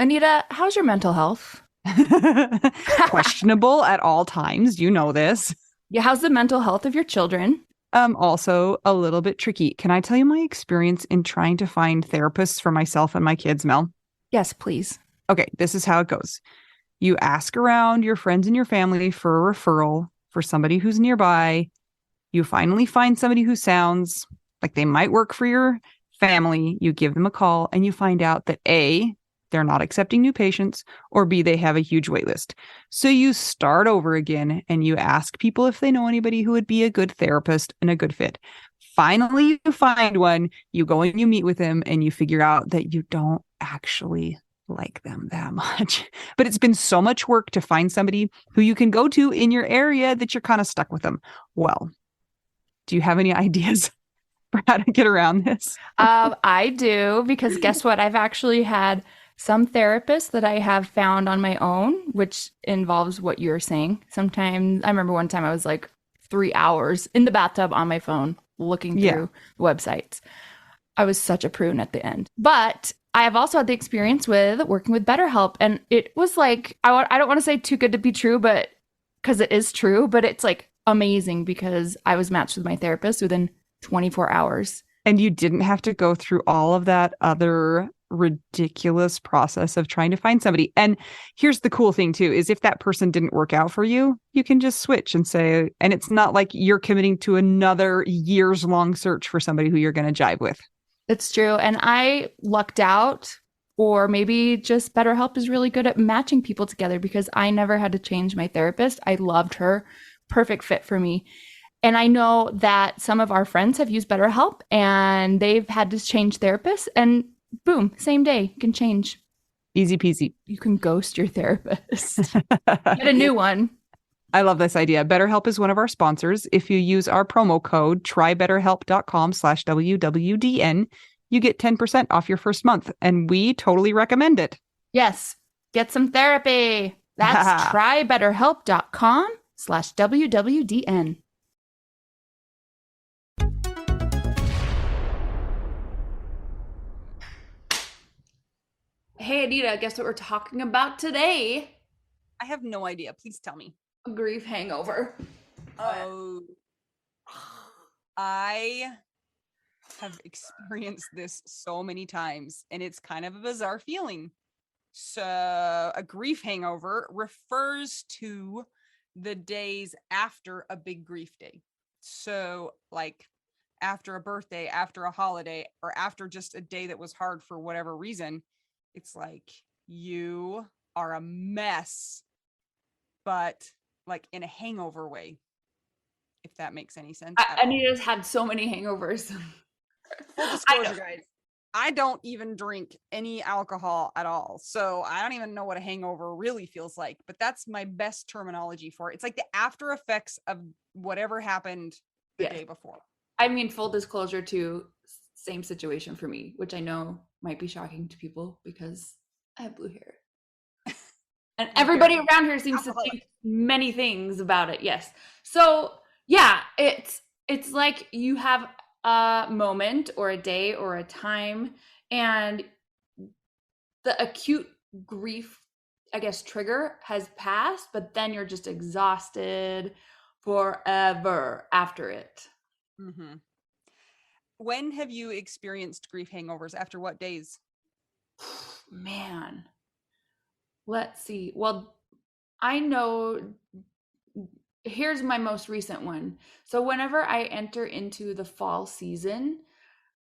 Anita, how's your mental health? Questionable at all times. You know this. Yeah, how's the mental health of your children? Also a little bit tricky. Can I tell you my experience in trying to find therapists for myself and my kids, Mel? Yes, please. Okay, this is how it goes. You ask around your friends and your family for a referral for somebody who's nearby. You finally find somebody who sounds like they might work for your family. You give them a call and you find out that A, they're not accepting new patients, or B, they have a huge wait list. So you start over again and you ask people if they know anybody who would be a good therapist and a good fit. Finally, you find one, you go and you meet with them, and you figure out that you don't actually like them that much. But it's been so much work to find somebody who you can go to in your area that you're kind of stuck with them. Well, do you have any ideas for how to get around this? I do because guess what? I've actually had some therapists that I have found on my own, which involves what you're saying. Sometimes I remember one time I was like 3 hours in the bathtub on my phone looking Yeah. through websites. I was such a prune at the end. But I have also had the experience with working with BetterHelp. And it was like, I don't want to say too good to be true, but because it is true, but it's like amazing because I was matched with my therapist within 24 hours. And you didn't have to go through all of that other ridiculous process of trying to find somebody. And here's the cool thing too, is if that person didn't work out for you, you can just switch and say, and it's not like you're committing to another years long search for somebody who you're going to jive with. It's true. And I lucked out, or maybe just BetterHelp is really good at matching people together because I never had to change my therapist. I loved her. Perfect fit for me. And I know that some of our friends have used BetterHelp and they've had to change therapists, and boom, same day, you can change. Easy peasy. You can ghost your therapist. Get a new one. I love this idea. BetterHelp is one of our sponsors. If you use our promo code trybetterhelp.com/WWDN, you get 10% off your first month, and we totally recommend it. Yes, get some therapy. That's trybetterhelp.com/WWDN. Hey, Anita, guess what we're talking about today? I have no idea. Please tell me. A grief hangover. Oh, I have experienced this so many times, and it's kind of a bizarre feeling. So, a grief hangover refers to the days after a big grief day. So, like after a birthday, after a holiday, or after just a day that was hard for whatever reason, it's like you are a mess, but like in a hangover way, if that makes any sense at all. Anita's had so many hangovers. Full I know. disclosure, guys, I don't even drink any alcohol at all. So I don't even know what a hangover really feels like, but that's my best terminology for it. It's like the after effects of whatever happened the Yes. day before. I mean, full disclosure too, same situation for me, which I know might be shocking to people because I have blue hair. And Blue everybody hair, around here seems to alcoholic. think many things about it. Yes. So yeah, it's like you have a moment or a day or a time, and the acute grief, I guess, trigger has passed, but then you're just exhausted forever after it. Mm-hmm. When have you experienced grief hangovers? After what days? Man, let's see. Well, I know here's my most recent one. So whenever I enter into the fall season,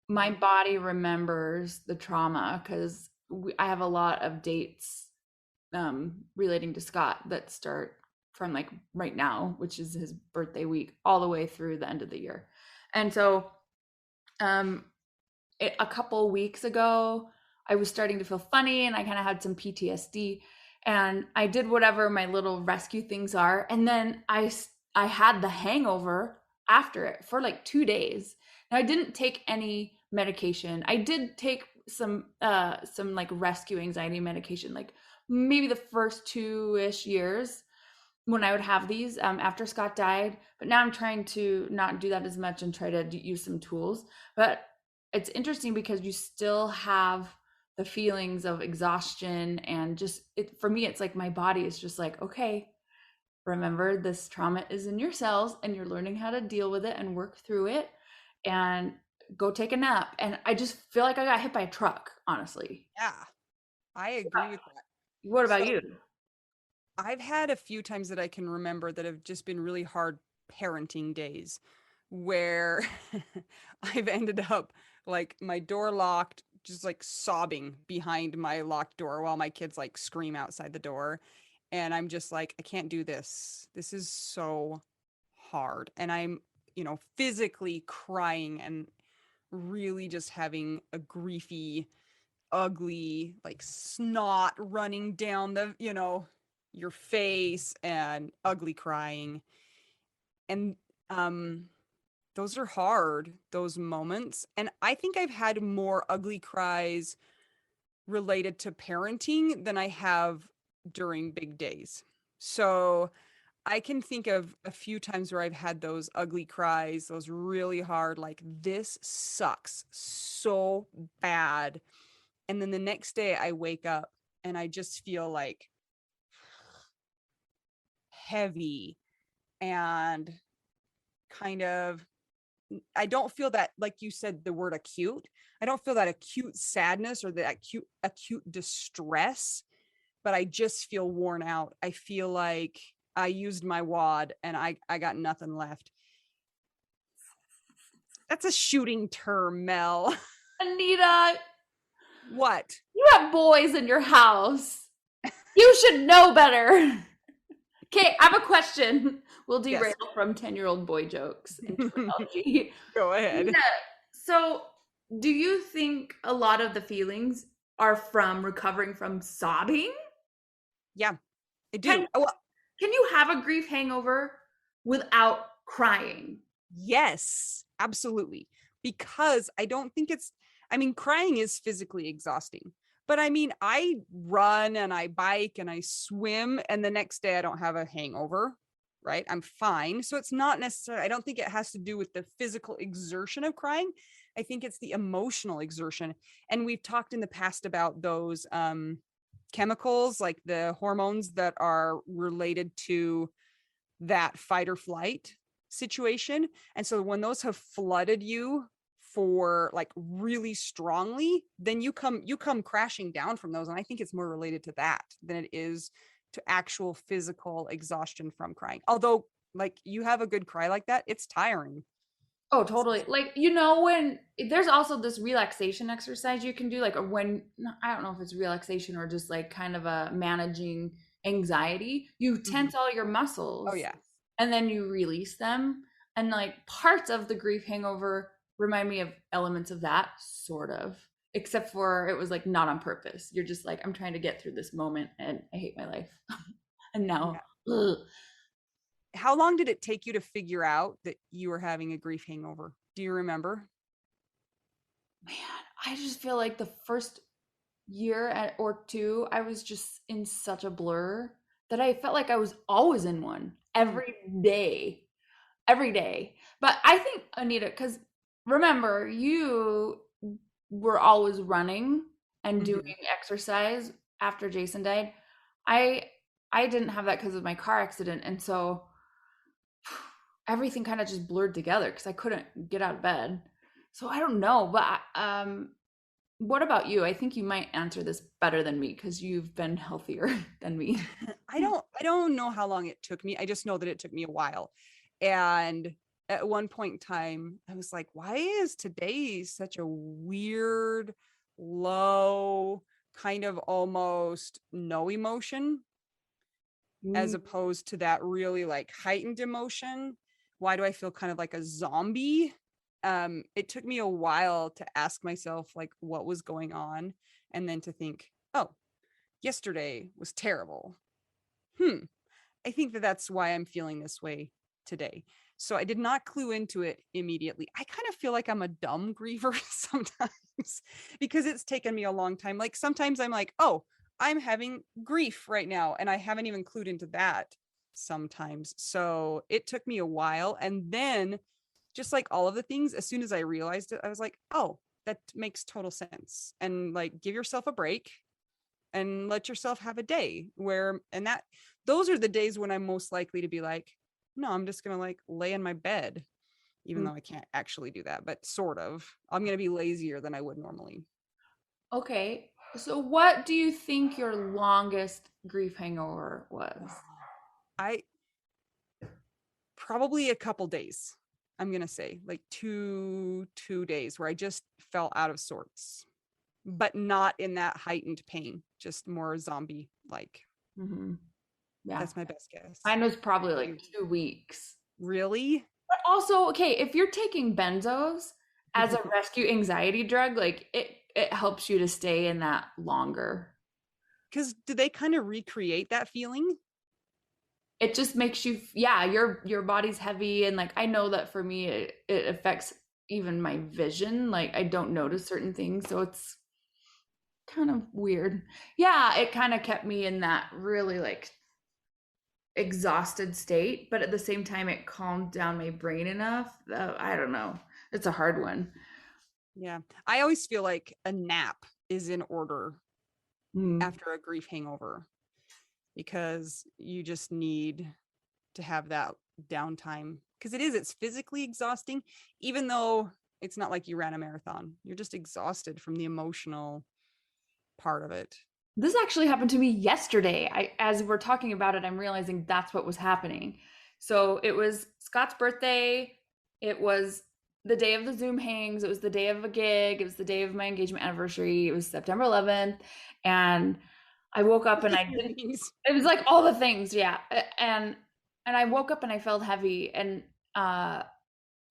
my body remembers the trauma because I have a lot of dates relating to Scott that start from like right now, which is his birthday week, all the way through the end of the year. And so um, a couple weeks ago, I was starting to feel funny and I kind of had some PTSD, and I did whatever my little rescue things are, and then I had the hangover after it for like 2 days. Now I didn't take any medication. I did take some like rescue anxiety medication like maybe the first 2-ish years when I would have these after Scott died, but now I'm trying to not do that as much and try to use some tools. But it's interesting because you still have the feelings of exhaustion and just it for me it's like my body is just like, okay, remember this trauma is in your cells and you're learning how to deal with it and work through it and go take a nap. And I just feel like I got hit by a truck, honestly. Yeah, I agree with that. What about So you? I've had a few times that I can remember that have just been really hard parenting days where I've ended up like my door locked, just like sobbing behind my locked door while my kids like scream outside the door. And I'm just like, I can't do this. This is so hard. And I'm, physically crying and really just having a griefy, ugly, like snot running down your face and ugly crying. And those are hard, those moments. And I think I've had more ugly cries related to parenting than I have during big days. So I can think of a few times where I've had those ugly cries, those really hard, like, this sucks so bad. And then the next day I wake up and I just feel like heavy and kind of, I don't feel that, like you said, the word acute. I don't feel that acute sadness or the acute distress, but I just feel worn out. I feel like I used my wad and I got nothing left. That's a shooting term, Mel. Anita, What? you have boys in your house. You should know better. Okay, I have a question. We'll derail Yes. from 10-year-old boy jokes into reality. Go ahead. Yeah. So, do you think a lot of the feelings are from recovering from sobbing? Yeah, I Can do. Well, can you have a grief hangover without crying? yes, absolutely. Because I don't think I mean, crying is physically exhausting. But I mean, I run and I bike and I swim, and the next day I don't have a hangover, right? I'm fine. So it's not necessarily, I don't think it has to do with the physical exertion of crying. I think it's the emotional exertion. And we've talked in the past about those chemicals, like the hormones that are related to that fight or flight situation. And so when those have flooded you for like really strongly, then you come crashing down from those. And I think it's more related to that than it is to actual physical exhaustion from crying. Although, like, you have a good cry like that, it's tiring. Oh, totally. Like, when there's also this relaxation exercise you can do, like, or when, I don't know if it's relaxation or just like kind of a managing anxiety, you Mhm. tense all your Oh muscles yeah. and then you release them. And like parts of the grief hangover remind me of elements of that, sort of, except for it was like not on purpose. You're just like, I'm trying to get through this moment and I hate my life. And now, Yeah. ugh, How long did it take you to figure out that you were having a grief hangover? Do you remember? man, I just feel like the first or two, I was just in such a blur that I felt like I was always in one Mm. every day. But I think, Anita, because remember, you were always running and doing Mhm. exercise after Jason died. I I didn't have that because of my car accident, and so everything kind of just blurred together because I couldn't get out of bed. So I don't know, but what about you? I think you might answer this better than me because you've been healthier than me. I don't know how long it took me. I just know that it took me a while. And at one point in time, I was like, why is today such a weird, low, kind of almost no emotion, as Mm. opposed to that really like heightened emotion? Why do I feel kind of like a zombie? It took me a while to ask myself like what was going on, and then to think, oh, yesterday was terrible. Hmm, I think that that's why I'm feeling this way today. So I did not clue into it immediately. I kind of feel like I'm a dumb griever sometimes because it's taken me a long time. Like sometimes I'm like, oh, I'm having grief right now, and I haven't even clued into that sometimes. So it took me a while. And then, just like all of the things, as soon as I realized it, I was like, oh, that makes total sense. And like, give yourself a break and let yourself have a day where, and that, those are the days when I'm most likely to be like, no, I'm just going to like lay in my bed, even Mm. though I can't actually do that, but sort of. I'm going to be lazier than I would normally. Okay. So what do you think your longest grief hangover was? I probably a couple days. I'm going to say like two days where I just fell out of sorts, but not in that heightened pain, just more zombie like. Hmm. Yeah. That's my best guess. Mine was What probably about like you? 2 weeks. Really? But also, okay, if you're taking benzos as a Because rescue anxiety drug, like it helps you to stay in that longer. do they kind of recreate that feeling? It just makes you, yeah, your body's heavy, and like I know that for me it affects even my vision. Like I don't notice certain things, so it's kind of weird. Yeah, it kind of kept me in that really like exhausted state, but at the same time it calmed down my brain enough. I don't know. It's a hard one. Yeah. I always feel like a nap is in order Mm. after a grief hangover because you just need to have that downtime because it's physically exhausting, even though it's not like you ran a marathon. You're just exhausted from the emotional part of it. This actually happened to me yesterday. As we're talking about it, I'm realizing that's what was happening. So it was Scott's birthday. It was the day of the Zoom hangs. It was the day of a gig. It was the day of my engagement anniversary. It was September 11th. And I woke up and I didn't, Things. it was like all the things. Yeah. And I woke up and I felt heavy and I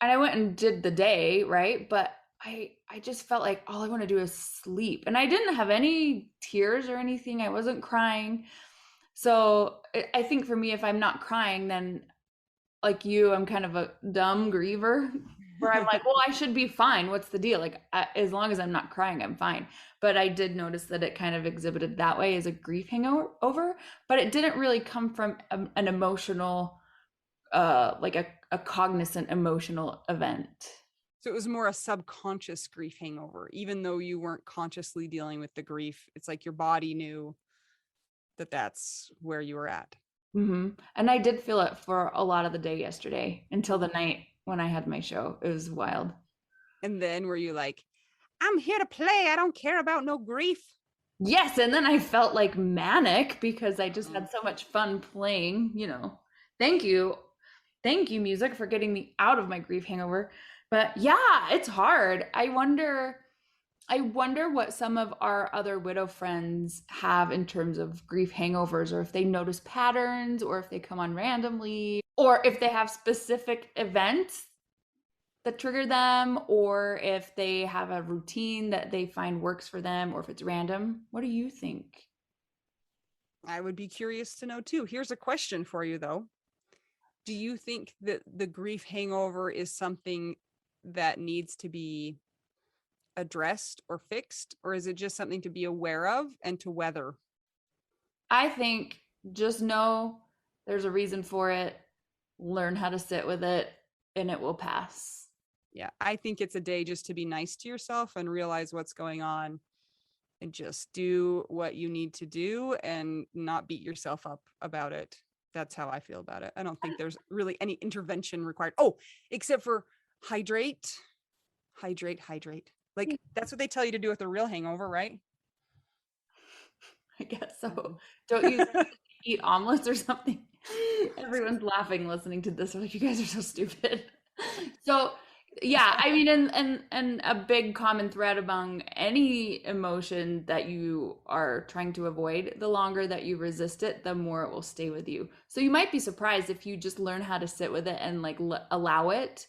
went and did the day, right? But I just felt like all I want to do is sleep. And I didn't have any tears or anything. I wasn't crying. So I think for me, if I'm not crying, then like you, I'm kind of a dumb griever where I'm like, well, I should be fine. What's the deal? Like, as long as I'm not crying, I'm fine. But I did notice that it kind of exhibited that way as a grief hangover, but it didn't really come from an emotional, like a cognizant emotional event. So it was more a subconscious grief hangover, even though you weren't consciously dealing with the grief. It's like your body knew that that's where you were at. And I did feel it for a lot of the day yesterday until the night when I had my show. It was wild. And then were you like, I'm here to play. I don't care about no grief. Yes, and then I felt like manic because I just Mm. had so much fun playing, you know. Thank you. Thank you, music, for getting me out of my grief hangover. But yeah, it's hard. I wonder what some of our other widow friends have in terms of grief hangovers, or if they notice patterns, or if they come on randomly, or if they have specific events that trigger them, or if they have a routine that they find works for them, or if it's random. What do you think? I would be curious to know too. Here's a question for you though. Do you think that the grief hangover is something that needs to be addressed or fixed, or is it just something to be aware of and to weather? I think just know there's a reason for it, learn how to sit with it, and it will pass. Yeah, I think it's a day just to be nice to yourself and realize what's going on and just do what you need to do and not beat yourself up about it. That's how I feel about it. I don't think there's really any intervention required. Oh, except for hydrate, hydrate. Like that's what they tell you to do with a real hangover, right? I guess so. Don't you eat omelets or something? Everyone's laughing listening to this. They're like, you guys are so stupid. So yeah, I mean, and a big common thread among any emotion that you are trying to avoid, the longer that you resist it, the more it will stay with you. So you might be surprised if you just learn how to sit with it and like allow it,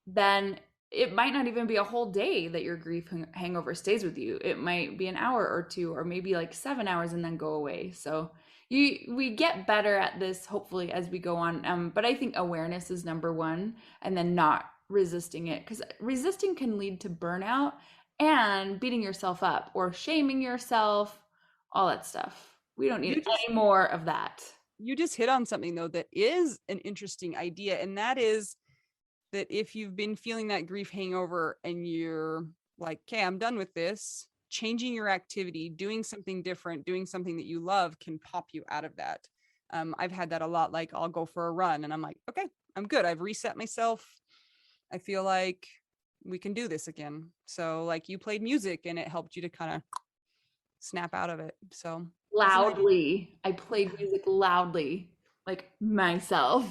then it might not even be a whole day that your grief hangover stays with you. It might be an hour or two, or maybe like 7 hours and then go away. So we get better at this hopefully as we go on. But I think awareness is number one, and then not resisting it, because resisting can lead to burnout and beating yourself up or shaming yourself, all that stuff. We don't You need just any more of that. you just hit on something though that is an interesting idea, and that is that if you've been feeling that grief hangover and you're like, okay, I'm done with this. Changing your activity, doing something different, doing something that you love can pop you out of that. I've had that a lot. Like, I'll go for a run and I'm like, okay, I'm good. I've reset myself. I feel like we can do this again. So, like, you played music and it helped you to kind of snap out of it. So, that's an idea. Loudly. I played music loudly, like myself.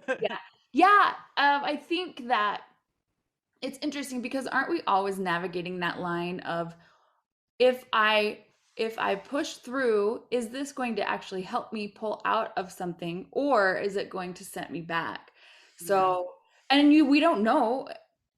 Yeah. Yeah. I think that it's interesting because aren't we always navigating that line of if I if I push through, is this going to actually help me pull out of something or is it going to set me back? Yeah. So, and we don't know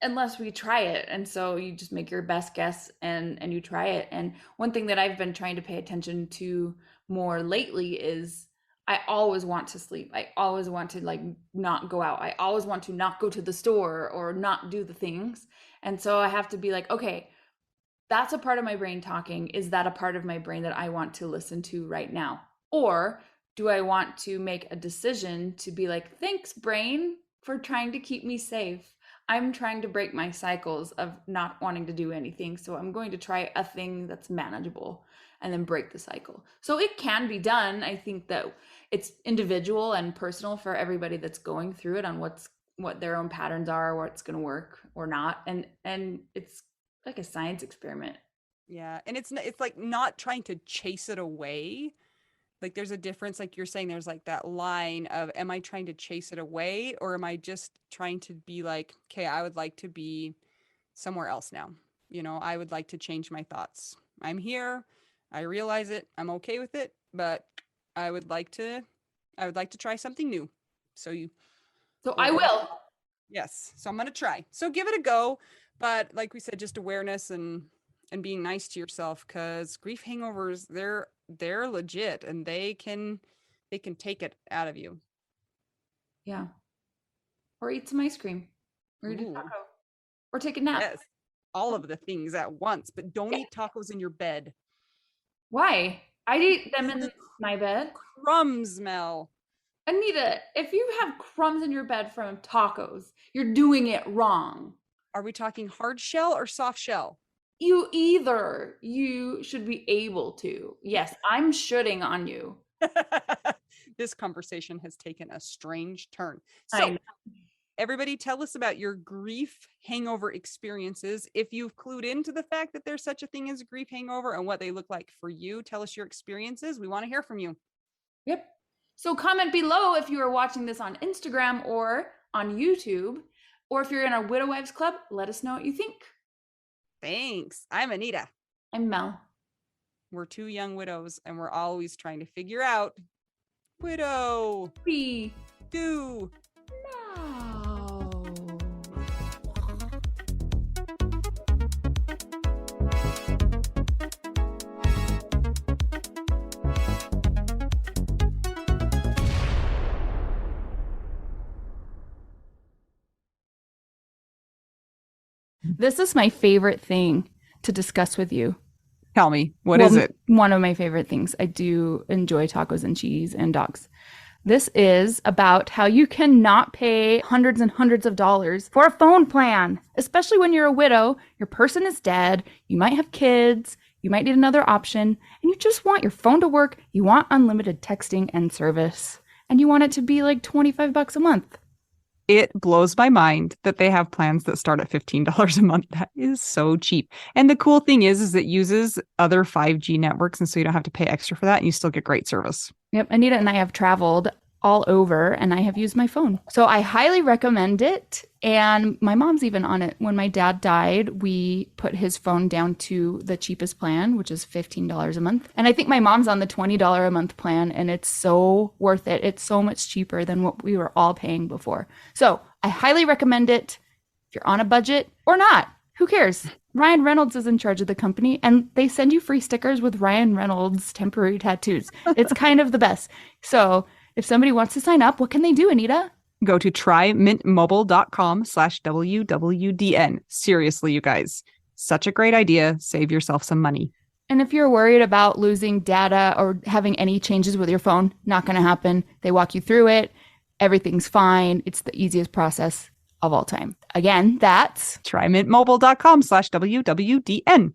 unless we try it. And so you just make your best guess and you try it. And one thing that I've been trying to pay attention to more lately is I always want to sleep. I always want to like not go out. I always want to not go to the store or not do the things. And so I have to be like, okay, that's a part of my brain talking. Is that a part of my brain that I want to listen to right now? Or do I want to make a decision to be like, thanks, brain, for trying to keep me safe? I'm trying to break my cycles of not wanting to do anything. So I'm going to try a thing that's manageable and then break the cycle. So it can be done. I think that it's individual and personal for everybody that's going through it on what their own patterns are, what's going to work or not. And it's like a science experiment. Yeah. And it's like not trying to chase it away. Like, there's a difference. Like you're saying, there's like that line of, am I trying to chase it away or am I just trying to be like, okay, I would like to be somewhere else now. I would like to change my thoughts. I'm here. I realize it. I'm okay with it, but I would like to try something new. So So I whatever. will. Yes. So I'm going to try. So give it a go, but like we said, just awareness and being nice to yourself, cuz grief hangovers, they're legit and they can take it out of you. Yeah. Or eat some ice cream. Or eat a Ooh. taco. Or take a nap. Yes. All of the things at once, but don't Yeah. eat tacos in your bed. Why? I'd eat them Because in the my bed. crumbs smell. Anita, if you have crumbs in your bed from tacos, you're doing it wrong. Are we talking hard shell or soft shell? You should be able to. Yes, I'm shooting on you. This conversation has taken a strange turn. I So, know. everybody, tell us about your grief hangover experiences. If you've clued into the fact that there's such a thing as a grief hangover and what they look like for you, tell us your experiences. We want to hear from you. Yep. So comment below if you are watching this on Instagram or on YouTube, or if you're in our Widow Wives Club, let us know what you think. Thanks. I'm Anita. I'm Mel. We're two young widows and we're always trying to figure out widow Be do. now. This is my favorite thing to discuss with you. Tell me, what is it? One of my favorite things. I do enjoy tacos and cheese and dogs. This is about how you cannot pay hundreds and hundreds of dollars for a phone plan, especially when you're a widow, your person is dead, you might have kids, you might need another option, and you just want your phone to work. You want unlimited texting and service, and you want it to be like $25 a month. It blows my mind that they have plans that start at $15 a month. That is so cheap. And the cool thing is it uses other 5G networks. And so you don't have to pay extra for that. And you still get great service. Yep. Anita and I have traveled all over and I have used my phone. So I highly recommend it. And my mom's even on it. When my dad died, we put his phone down to the cheapest plan, which is $15 a month. And I think my mom's on the $20 a month plan and it's so worth it. It's so much cheaper than what we were all paying before. So I highly recommend it if you're on a budget or not. Who cares? Ryan Reynolds is in charge of the company and they send you free stickers with Ryan Reynolds temporary tattoos. It's kind of the best. So if somebody wants to sign up, what can they do, Anita? Go to trymintmobile.com/WWDN. Seriously, you guys, such a great idea. Save yourself some money. And if you're worried about losing data or having any changes with your phone, not going to happen. They walk you through it. Everything's fine. It's the easiest process. of all time. Again, that's trymintmobile.com/WWDN.